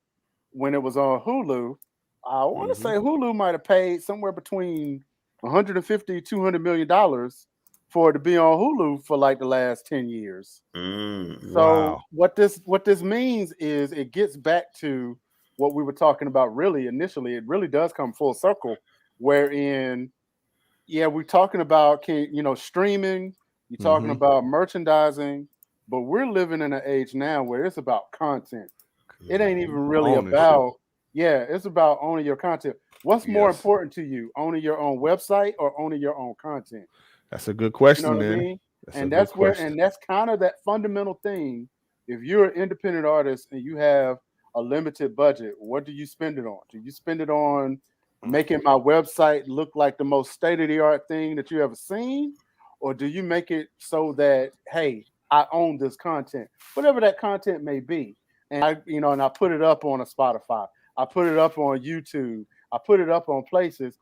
when it was on Hulu, I want to say Hulu might have paid somewhere between 150 $200 million for it to be on Hulu for like the last 10 years. So Wow. what this means is it gets back to what we were talking about really initially. It really does come full circle, wherein, yeah, we're talking about streaming, you're talking about merchandising, but we're living in an age now where it's about content. It ain't even really Ownership. about, it's about owning your content. What's more Yes. important to you, owning your own website or owning your own content? That's a good question, You know what I man. mean? That's a And good that's where, question. and that's kind of that fundamental thing. If you're an independent artist and you have a limited budget, what do you spend it on? Do you spend it on making my website look like the most state-of-the-art thing that you ever seen? Or do you make it so that, hey, I own this content, whatever that content may be? And I put it up on a Spotify. I put it up on YouTube. I put it up on places,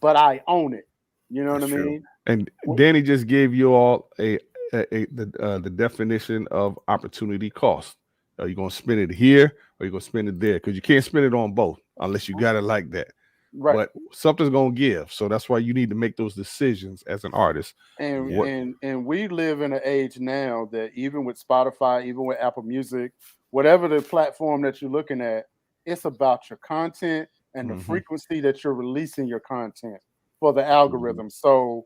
but I own it. You know That's what I true. mean? And Danny just gave you all the definition of opportunity cost. Are you going to spend it here or are you going to spend it there? Because you can't spend it on both unless you got it like that. Right. But something's going to give. So that's why you need to make those decisions as an artist. And we live in an age now that even with Spotify, even with Apple Music, whatever the platform that you're looking at, it's about your content and the frequency that you're releasing your content for the algorithm. So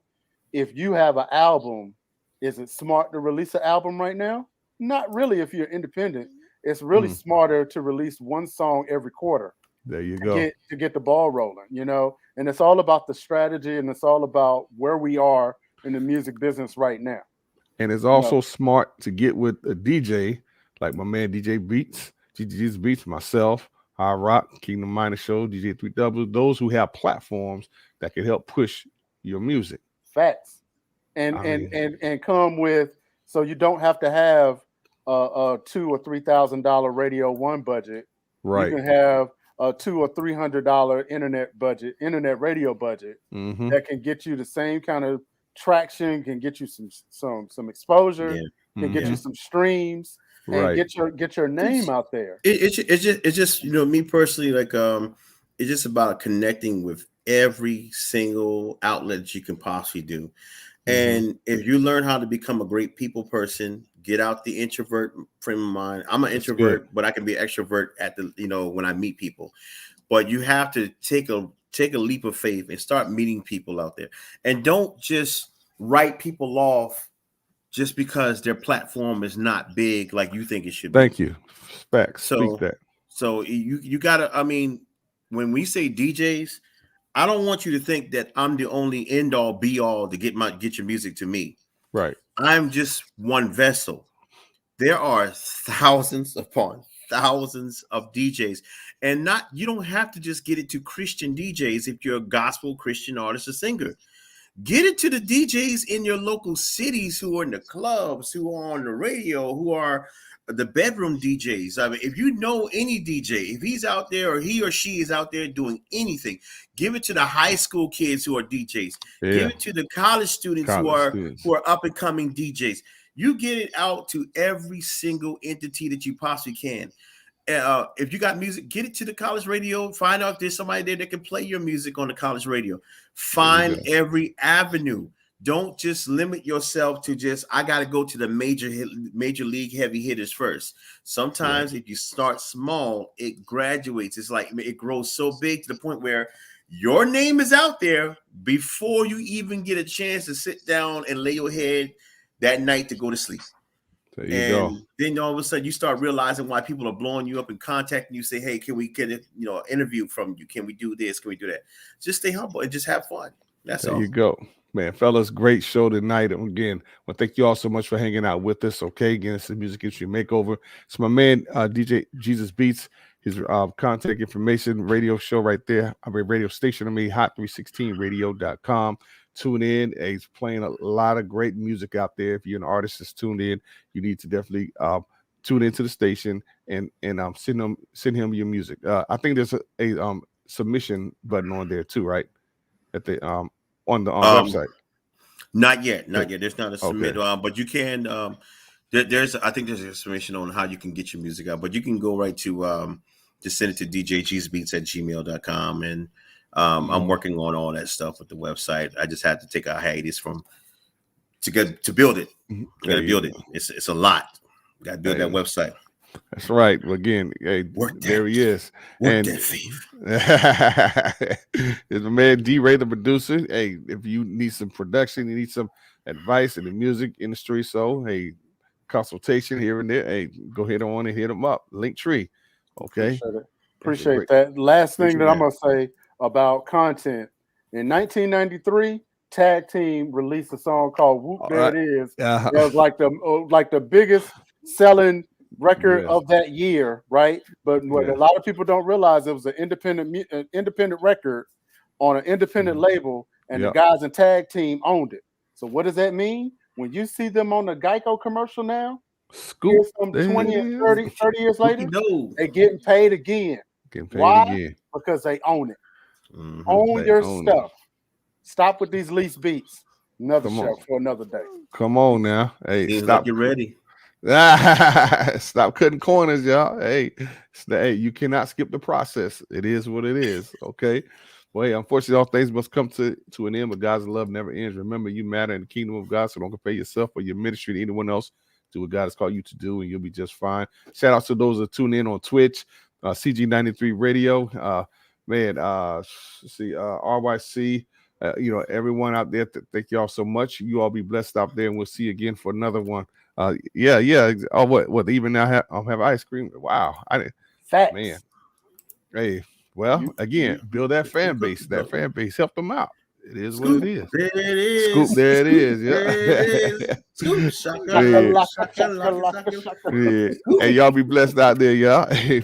if you have an album, is it smart to release an album right now? Not really if you're independent. It's really smarter to release one song every quarter. There you go. To get the ball rolling, and it's all about the strategy and it's all about where we are in the music business right now. And it's also smart to get with a DJ like my man DJ Beats, GG's Beats, myself, High Rock, Kingdom Minor Show, DJ 3W, those who have platforms that can help push your music. Facts. And come with, so you don't have to have a $2,000 or $3,000 Radio One budget. Right. You can have a $200 or $300 internet radio budget that can get you the same kind of traction, can get you some exposure, can get you some streams, and get your name out there. It's just me personally, like it's just about connecting with every single outlet that you can possibly do. And if you learn how to become a great people person, get out the introvert frame of mind. I'm an introvert, but I can be an extrovert at the when I meet people. But you have to take a leap of faith and start meeting people out there, and don't just write people off just because their platform is not big like you think it should be. Thank you. Facts. Speak that. So you gotta. I mean, when we say DJs, I don't want you to think that I'm the only end all be all to get your music to me. Right. I'm just one vessel. There are thousands upon thousands of DJs, and you don't have to just get it to Christian DJs if you're a gospel Christian artist or singer. Get it to the DJs in your local cities who are in the clubs, who are on the radio, who are the bedroom DJs. I mean, if you know any DJ, if he's out there or he or she is out there doing anything, give it to the high school kids who are DJs. Yeah. Give it to the college students who are up and coming DJs. You get it out to every single entity that you possibly can. If you got music, get it to the college radio. Find out if there's somebody there that can play your music on the college radio. Find every avenue. Don't just limit yourself to just, I got to go to the major league heavy hitters first. Sometimes if you start small, it graduates. It's like it grows so big to the point where your name is out there before you even get a chance to sit down and lay your head that night to go to sleep. There you go. Then all of a sudden you start realizing why people are blowing you up and contacting you, say, hey, can we get an interview from you? Can we do this? Can we do that? Just stay humble and just have fun. That's all. There you go. Man, fellas, great show tonight. Again, well, thank you all so much for hanging out with us. Okay, again, it's the Music Industry Makeover. It's my man, DJ Jesus Beats. His contact information, radio show right there. Radio station, hot316radio.com. Tune in. He's playing a lot of great music out there. If you're an artist that's tuned in, you need to definitely tune into the station and send him your music. I think there's a submission button on there too, right? At the on the website. Not yet. There's not a submit, but you can. There's a submission on how you can get your music out, but you can go right to just send it to djgsbeats@gmail.com. And I'm working on all that stuff with the website. I just had to take a hiatus to build it. Got to build it. It's a lot. Got to build that website. That's right. Well, again, hey, there he is. Work that thief. It's my man D-Ray, the producer. Hey, if you need some production, you need some advice in the music industry, so hey, consultation here and there. Hey, go ahead on and hit them up. Linktree. Okay. Appreciate that. Last thing that I'm gonna say about content. In 1993, Tag Team released a song called "Whoop There It Is." It was like the biggest selling record of that year, right? But what a lot of people don't realize, it was an independent record on an independent label, and the guys in Tag Team owned it. So what does that mean? When you see them on the Geico commercial now, Scoop, some 20 and 30 years later, they getting paid again. Why? Because they own it. Own your stuff. Stop with these lease beats. Another show for another day. Come on now. Hey, stop. You're ready. Stop cutting corners, y'all. Hey, you cannot skip the process. It is what it is. Okay. Well, hey, unfortunately, all things must come to an end, but God's love never ends. Remember, you matter in the kingdom of God, so don't compare yourself or your ministry to anyone else. Do what God has called you to do, and you'll be just fine. Shout out to those that tune in on Twitch, CG93 Radio, RYC, everyone out there. Thank y'all so much. You all be blessed out there, and we'll see you again for another one. Yeah. Oh, what? Even now have ice cream. Wow. Facts. Man. Hey, well, again, build that fan base. That fan base, help them out. It is what it is. There it is. Scoop, there it is. Yeah. Scoop, Hey, y'all be blessed out there, y'all. Peace.